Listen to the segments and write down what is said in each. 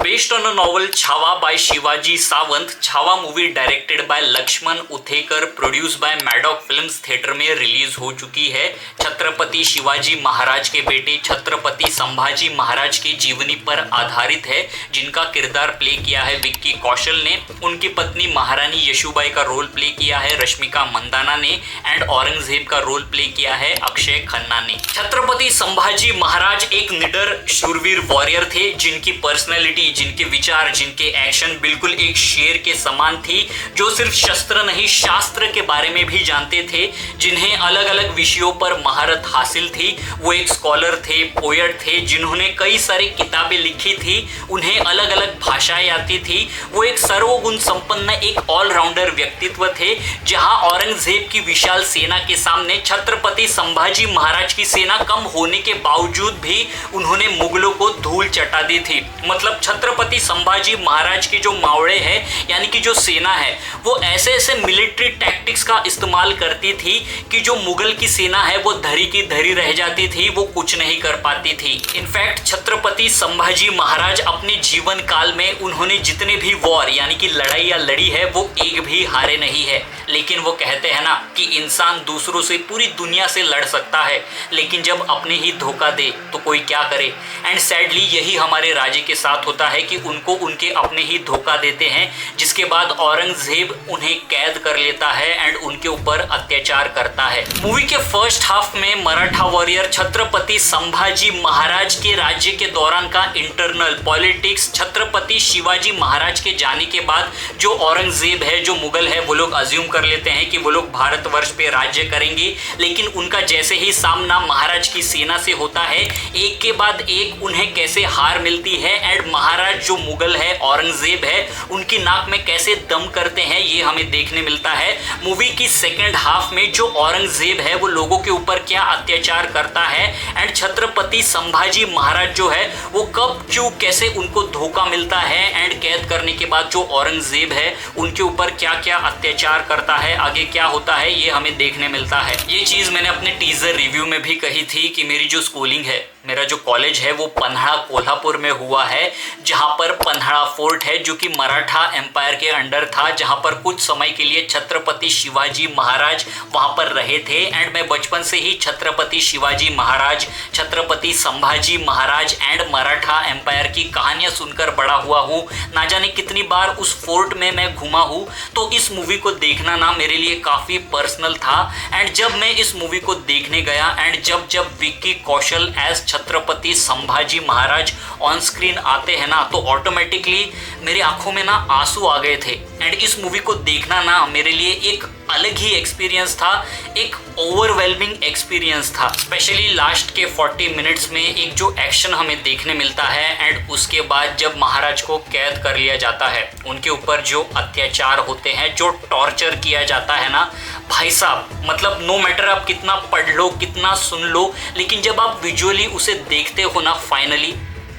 Based on a novel Chhawa by Shivaji Sawant, Chhaava movie directed by Laxman Utekar, produce by Maddock films, theatre में release हो चुकी है। छत्रपति शिवाजी महाराज के बेटे छत्रपति संभाजी महाराज की जीवनी पर आधारित है, जिनका किरदार प्ले किया है विक्की कौशल ने। उनकी पत्नी महारानी यशोबाई का रोल प्ले किया है रश्मिका मंदाना ने एंड औरंगजेब का रोल प्ले किया है अक्षय खन्ना ने। छत्रपति संभाजी महाराज एक निडर शूरवीर वॉरियर थे, जिनकी पर्सनैलिटी, जिनके विचार, जिनके एक्शन बिल्कुल एक शेर के समान थी, जो सिर्फ शस्त्र नहीं शास्त्र के बारे में भी जानते थे, जिन्हें अलग अलग विषयों पर महारत हासिल थी। वो एक स्कॉलर थे, पोएट थे, जिन्होंने कई सारी किताबें लिखी थी, उन्हें अलग अलग भाषाएं आती थी। वो एक सर्वगुण संपन्न, एक ऑलराउंडर व्यक्तित्व थे। जहां औरंगजेब की विशाल सेना के सामने छत्रपति संभाजी महाराज की सेना कम होने के बावजूद भी उन्होंने मुगलों को धूल चटा दी थी। मतलब छत्रपति संभाजी महाराज के जो मावड़े हैं, यानी कि जो सेना है, वो ऐसे ऐसे मिलिट्री टैक्टिक्स का इस्तेमाल करती थी कि जो मुगल की सेना है वो धरी की धरी रह जाती थी, वो कुछ नहीं कर पाती थी। इनफैक्ट छत्रपति संभाजी महाराज अपने जीवन काल में उन्होंने जितने भी वॉर यानी कि लड़ाइयाँ लड़ी है, वो एक भी हारे नहीं है। लेकिन वो कहते हैं ना कि इंसान दूसरों से, पूरी दुनिया से लड़ सकता है, लेकिन जब अपने ही धोखा दे तो कोई क्या करे। एंड सैडली यही हमारे राजे के साथ होता है कि उनको उनके अपने ही धोखा देते हैं, जिसके बाद औरंगजेब उन्हें कैद कर लेता है एंड उनके ऊपर अत्याचार करता है। मूवी के फर्स्ट हाफ में मराठा वॉरियर छत्रपति संभाजी महाराज के राज्य के दौरान का इंटरनल पॉलिटिक्स, छत्रपति शिवाजी महाराज के जाने के बाद जो औरंगजेब है, जो मुगल है, वो लोग अज्यूम कर लेते हैं कि वो लोग भारतवर्ष पे राज्य करेंगे। लेकिन उनका जैसे ही सामना महाराज की सेना से होता है, एक के बाद एक उन्हें कैसे हार मिलती है एंड महाराज जो मुगल है, औरंगजेब है, उनकी नाक में कैसे दम करते हैं, ये हमें देखने मिलता है। मूवी की सेकंड हाफ में जो औरंगजेब है वो लोगों के ऊपर क्या अत्याचार करता है एंड छत्रपति संभाजी महाराज जो है वो कब क्यों कैसे उनको धोखा मिलता है एंड कैद करने के बाद जो औरंगजेब है उनके ऊपर क्या क्या अत्याचार करता है, आगे क्या होता है, ये हमें देखने मिलता है। ये चीज़ मैंने अपने टीजर रिव्यू में भी कही थी कि मेरी जो स्कूलिंग है, मेरा जो कॉलेज है, वो पन्हाड़ा कोल्हापुर में हुआ है, जहाँ पर पन्हाड़ा फोर्ट है जो कि मराठा एम्पायर के अंडर था, जहाँ पर कुछ समय के लिए छत्रपति शिवाजी महाराज वहाँ पर रहे थे। एंड मैं बचपन से ही छत्रपति शिवाजी महाराज, छत्रपति संभाजी महाराज एंड मराठा एम्पायर की कहानियाँ सुनकर बड़ा हुआ हूँ। ना जाने कितनी बार उस फोर्ट में मैं घूमा हूँ, तो इस मूवी को देखना ना मेरे लिए काफ़ी पर्सनल था। एंड जब मैं इस मूवी को देखने गया एंड जब Vicky Kaushal as Chhatrapati Sambhaji Maharaj on screen आते हैं ना, तो ऑटोमेटिकली मेरी आंखों में ना आंसू आ गए थे। एंड इस मूवी को देखना ना मेरे लिए एक अलग ही एक्सपीरियंस था, एक ओवरवेलमिंग एक्सपीरियंस था। स्पेशली लास्ट के 40 मिनट्स में एक जो एक्शन हमें देखने मिलता है एंड उसके बाद जब महाराज को कैद कर लिया जाता है, उनके ऊपर जो अत्याचार होते हैं, जो टॉर्चर किया जाता है ना, भाई साहब, मतलब नो मैटर आप कितना पढ़ लो, कितना सुन लो, लेकिन जब आप विजुअली उसे देखते हो ना, फाइनली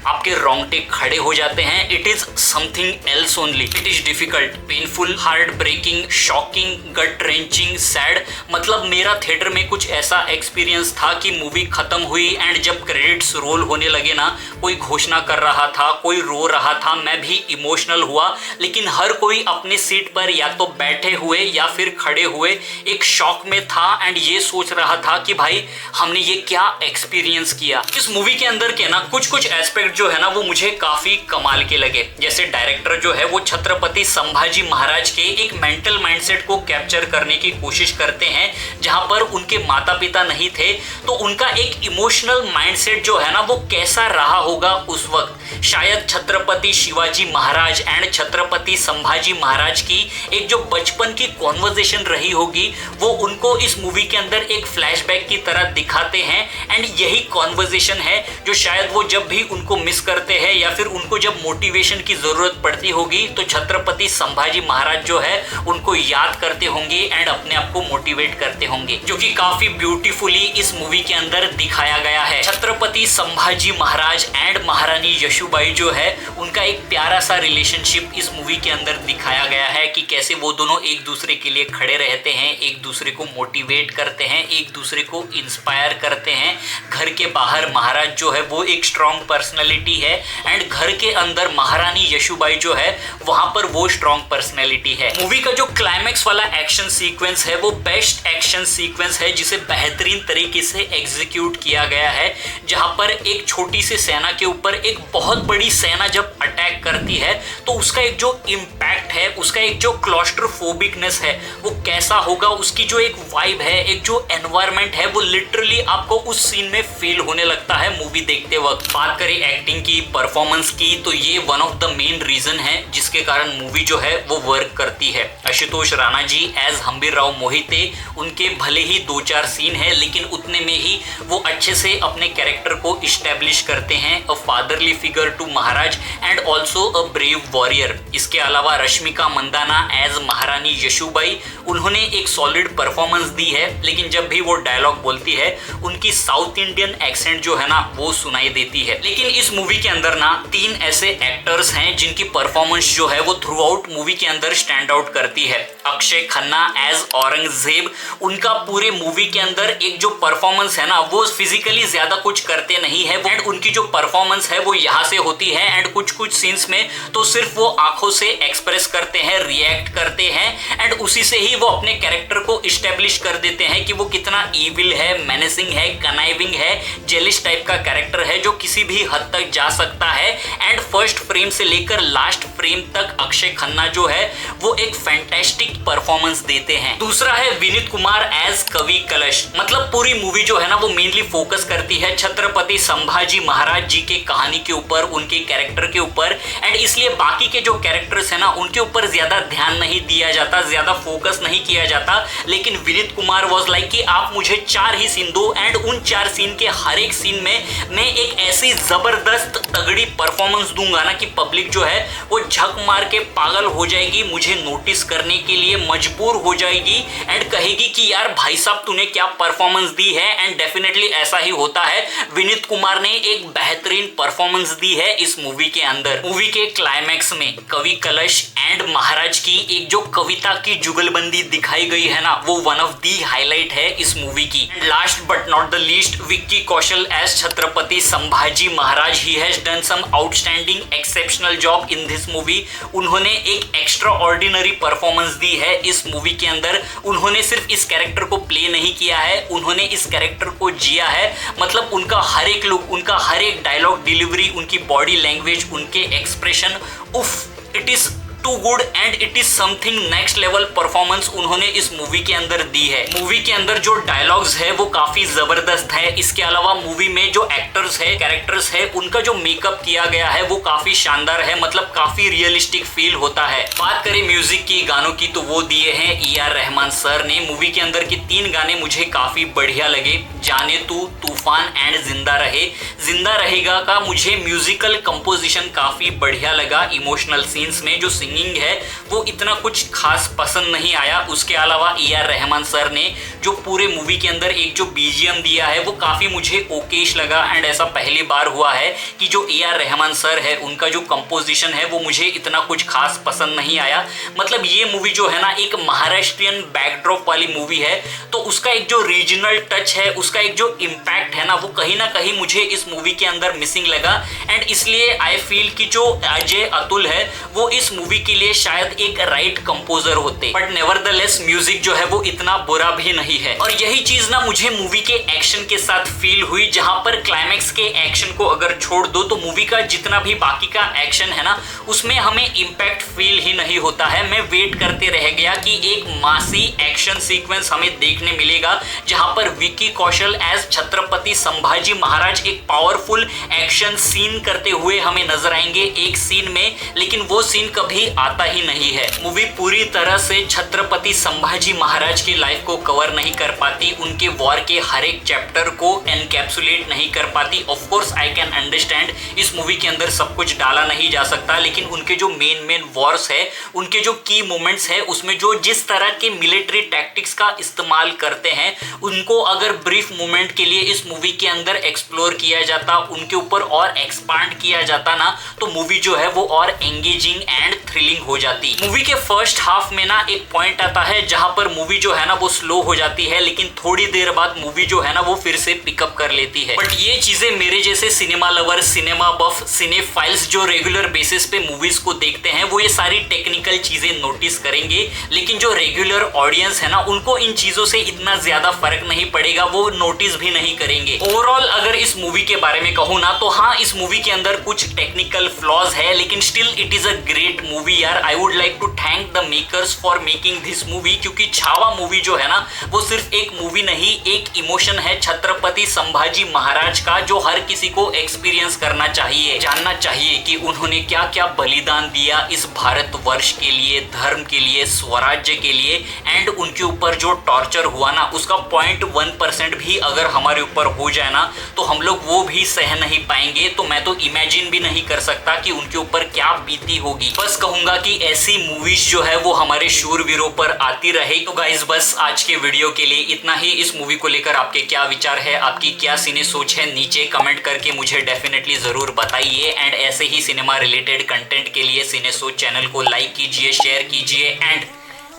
आपके रोंगटे खड़े हो जाते हैं। It is something else only. It is difficult, painful, heart breaking, shocking, gut wrenching, sad. मतलब मेरा थिएटर में कुछ ऐसा एक्सपीरियंस था कि मूवी खत्म हुई एंड जब क्रेडिट्स रोल होने लगे ना, कोई घोषणा कर रहा था, कोई रो रहा था, मैं भी इमोशनल हुआ, लेकिन हर कोई अपने सीट पर या तो बैठे हुए या फिर खड़े हुए एक शॉक में था एंड ये सोच रहा था कि भाई हमने ये क्या एक्सपीरियंस किया। इस मूवी के अंदर के ना कुछ एस्पेक्ट जो है ना वो मुझे काफी कमाल के लगे। जैसे डायरेक्टर जो है वो छत्रपति संभाजी महाराज के एक मेंटल माइंडसेट को कैप्चर करने की कोशिश करते हैं, जहां पर उनके माता पिता नहीं थे, तो उनका एक इमोशनल माइंडसेट जो है ना वो कैसा रहा होगा उस वक्त। शायद छत्रपति शिवाजी महाराज एंड छत्रपति संभाजी महाराज की एक जो बचपन की कॉन्वर्जेशन रही होगी, वो उनको इस मूवी के अंदर एक फ्लैशबैक की तरह दिखाते हैं। एंड यही कॉन्वर्जेशन है जो शायद वो जब भी उनको मिस करते हैं या फिर उनको जब मोटिवेशन की जरूरत पड़ती होगी, तो छत्रपति संभाजी महाराज जो है उनको याद करते होंगे एंड अपने आप को मोटिवेट करते होंगे, जो कि काफी ब्यूटीफुली इस मूवी के अंदर दिखाया गया है। छत्रपति संभाजी महाराज एंड महारानी यशोबाई जो है उनका एक प्यारा सा रिलेशनशिप इस मूवी के अंदर दिखाया गया है कि कैसे वो दोनों एक दूसरे के लिए खड़े रहते हैं, एक दूसरे को मोटिवेट करते हैं, एक दूसरे को इंस्पायर करते हैं। घर के बाहर महाराज जो है वो एक स्ट्रॉन्ग पर्सनल पर्सनैलिटी है एंड घर के अंदर महारानी यशोबाई जो है वहां पर वो स्ट्रॉन्ग पर्सनैलिटी है। मूवी का जो क्लाइमैक्स वाला एक्शन सीक्वेंस है वो बेस्ट एक्शन सीक्वेंस है जिसे बेहतरीन तरीके से एग्जीक्यूट किया गया है, जहां पर एक छोटी सी सेना के ऊपर एक बहुत बड़ी सेना जब अटैक करती है तो उसका एक जो इम्पैक्ट है, उसका एक जो क्लॉस्ट्रोफोबिकनेस है वो कैसा होगा, उसकी जो एक वाइब है, एक जो एनवायरनमेंट है वो लिटरली आपको उस सीन में फील होने लगता है मूवी देखते वक्त। बात करें एक्टिंग की, परफॉर्मेंस की, तो ये one of the main reason है जिसके कारण मूवी जो है वो वर्क करती है। आशुतोष राणा जी एज हम्बीर राव मोहिते, उनके भले ही 2-4 सीन है लेकिन उतने में ही वो अच्छे से अपने कैरेक्टर को इस्टेब्लिश करते हैं, a fatherly figure to Maharaj and also a brave warrior. इसके अलावा रश्मिका मंदाना एज महारानी यशोबाई, उन्होंने एक सॉलिड परफॉर्मेंस दी है, लेकिन जब भी वो डायलॉग बोलती है उनकी साउथ इंडियन एक्सेंट जो है ना वो सुनाई देती है। लेकिन इस मूवी के अंदर ना 3 ऐसे एक्टर्स हैं जिनकी परफॉर्मेंस जो है वो थ्रू आउट मूवी के अंदर स्टैंड आउट करती है। अक्षय खन्ना एज औरंगजेब, उनका पूरे मूवी के अंदर एक जो परफॉर्मेंस है ना वो फिजिकली ज्यादा कुछ करते नहीं है एंड उनकी जो परफॉर्मेंस है वो यहाँ से होती है एंड कुछ कुछ सीन्स में तो सिर्फ वो आंखों से एक्सप्रेस करते हैं, रिएक्ट करते हैं एंड उसी से ही वो अपने कैरेक्टर को इस्टेब्लिश कर देते हैं कि वो कितना ईविल है, मेनेसिंग है, कनाइविंग है, जेलिस टाइप का कैरेक्टर है जो किसी भी हद तक जा सकता है। एंड फर्स्ट फ्रेम से लेकर लास्ट फ्रेम तक अक्षय खन्ना जो है वो एक फैंटास्टिक परफॉर्मेंस देते हैं। दूसरा है विनीत कुमार एज कवि कलश। मतलब पूरी मूवी जो है ना वो मेनली फोकस करती है छत्रपति संभाजी महाराज जी के कहानी के ऊपर, उनके कैरेक्टर के ऊपर एंड इसलिए बाकी के जो कैरेक्टर्स है ना उनके ऊपर ज्यादा ध्यान नहीं दिया जाता, ज्यादा फोकस नहीं किया जाता। लेकिन विनीत कुमार वाज लाइक कि आप मुझे 4 ही सीन दो एंड उन 4 सीन के हर एक सीन में मैं एक ऐसी जबरदस्त तगड़ी परफॉर्मेंस दूंगा ना कि पब्लिक जो है वो झक मार के पागल हो जाएगी, मुझे नोटिस करने के लिए मजबूर हो जाएगी एंड कहेगी कि यार भाई साहब तूने क्या परफॉर्मेंस दी है। एंड डेफिनेटली ऐसा ही होता है, विनीत कुमार ने एक बेहतरीन परफॉर्मेंस दी है इस मूवी के अंदर। मूवी के क्लाइमैक्स में कवि कलश एंड महाराज की एक जो कविता की जुगलबंदी दिखाई गई है ना वो वन ऑफ दी हाईलाइट है इस मूवी की। Last but not the least, Vicky Kaushal as Chhatrapati Sambhaji Maharaj, he has done some outstanding exceptional job in this movie. उन्होंने एक एक्स्ट्रा ऑर्डिनरी परफॉर्मेंस दी है इस मूवी के अंदर। उन्होंने सिर्फ इस कैरेक्टर को प्ले नहीं किया है, उन्होंने इस कैरेक्टर को जिया है। मतलब उनका हर एक लुक, उनका हर एक डायलॉग डिलीवरी, उनकी बॉडी लैंग्वेज, उनके एक्सप्रेशन, उफ, it is too good and it is something next level performance उन्होंने इस मूवी के अंदर दी है। मूवी के अंदर जो डायलॉग्स है वो काफी जबरदस्त है। इसके अलावा मूवी में जो एक्टर्स है, कैरेक्टर्स है, उनका जो मेकअप किया गया है वो काफी शानदार है, मतलब काफी रियलिस्टिक फील होता है। बात करें म्यूजिक की, गानों की, तो वो दिए हैं AR रहमान सर ने। मूवी के अंदर के 3 गाने मुझे काफी बढ़िया लगे, जाने तू, तूफान एंड जिंदा रहे। जिंदा रहेगा का मुझे म्यूजिकल कंपोजिशन काफी बढ़िया लगा। इमोशनल सीन्स में जो सिंगिंग है वो इतना कुछ खास पसंद नहीं आया। उसके अलावा AR रहमान सर ने जो पूरे मूवी के अंदर एक जो BGM दिया है वो काफी मुझे ओकेश लगा एंड ऐसा पहली बार हुआ है कि जो AR रहमान सर है उनका जो कंपोजिशन है वो मुझे इतना कुछ खास पसंद नहीं आया। मतलब ये मूवी जो है ना एक महाराष्ट्रियन बैकड्रॉप वाली मूवी है, तो उसका एक जो रीजनल टच है, उसका एक जो इम्पैक्ट है ना वो कहीं ना कहीं मुझे इस मूवी के अंदर मिसिंग लगा एंड इसलिए आई फील कि जो अजय अतुल है वो इस मूवी के लिए शायद एक राइट कंपोजर होते। बट नेवरदलेस म्यूजिक जो है वो इतना बुरा भी नहीं है। और यही चीज ना मुझे मूवी के एक्शन के साथ फील हुई, जहां पर क्लाइमैक्स के एक्शन को अगर छोड़ दो तो मूवी का जितना भी बाकी का एक्शन है ना उसमें हमें इम्पैक्ट फील ही नहीं होता है। मैं वेट करते रह गया कि एक मासी एक्शन सीक्वेंस हमें देखने मिलेगा जहां पर विक्की कौशल एज छत्रपति संभाजी महाराज एक पावरफुल एक्शन सीन करते हुए हमें नजर आएंगे एक सीन में, लेकिन वो सीन कभी आता ही नहीं है। मूवी पूरी तरह से छत्रपति संभाजी महाराज की लाइफ को कवर नहीं कर पाती, उनके वॉर के हर एक चैप्टर को एनकैप्सुलेट नहीं कर पाती। Of course I can understand इस मूवी के अंदर सब कुछ डाला नहीं जा सकता, लेकिन उनके जो मेन वॉर्स है, उनके जो की मोमेंट्स है, उसमें जो जिस तरह के मिलिट्री टैक्टिक्स का इस्तेमाल करते हैं उनको अगर ब्रीफ मोमेंट के लिए इस मूवी के अंदर एक्सप्लोर किया जाता, उनके ऊपर और एक्सपांड किया जाता ना, तो मूवी जो है वो और एंगेजिंग एंड थ्रिलिंग हो जाती। मूवी के फर्स्ट हाफ में ना एक पॉइंट आता है जहां पर मूवी जो है ना वो स्लो हो जाती है, लेकिन थोड़ी देर बाद मूवी जो है ना वो फिर से पिकअप कर लेती है। बट ये चीजें मेरे जैसे सिनेमा लवर, सिनेमा बफ, सिने फाइल्स जो रेगुलर बेसिस पे मूवीज को देखते हैं वो ये सारी टेक्निकल चीजें नोटिस करेंगे, लेकिन जो रेगुलर ऑडियंस है ना उनको इन चीजों से इतना ज्यादा फर्क नहीं पड़ेगा, वो नोटिस भी नहीं करेंगे। ओवरऑल अगर इस मूवी के बारे में कहूँ ना तो हाँ, इस मूवी के अंदर कुछ टेक्निकल फ्लॉज है, लेकिन still it is a great movie यार। I would like to thank the makers for making this movie, क्योंकि छावा मूवी जो है ना वो सिर्फ एक मूवी नहीं, एक इमोशन है छत्रपति संभाजी महाराज का, जो हर किसी को एक्सपीरियंस करना चाहिए, जानना चाहिए कि उन्होंने क्या क्या बलिदान दिया इस भारतवर्ष के लिए, धर्म के लिए, स्वराज्य के लिए। एंड उनके ऊपर जो टॉर्चर हुआ ना उसका 0.1% भी अगर हमारे ऊपर हो जाए ना तो हम लोग वो भी सह नहीं पाएंगे। तो मैं तो इमेजिन भी नहीं कर सकता कि उनके ऊपर क्या बीती होगी। बस कहूंगा कि ऐसी मूवीज जो है वो हमारे शूरवीरों पर आती रहे। तो गाइस बस आज के वीडियो के लिए इतना ही। इस मूवी को लेकर आपके क्या विचार है, आपकी क्या सिने सोच है, नीचे कमेंट करके मुझे डेफिनेटली जरूर बताइए। एंड ऐसे ही सिनेमा रिलेटेड कंटेंट के लिए सिने सोच चैनल को लाइक कीजिए, शेयर कीजिए एंड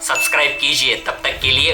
सब्सक्राइब कीजिए। तब तक के लिए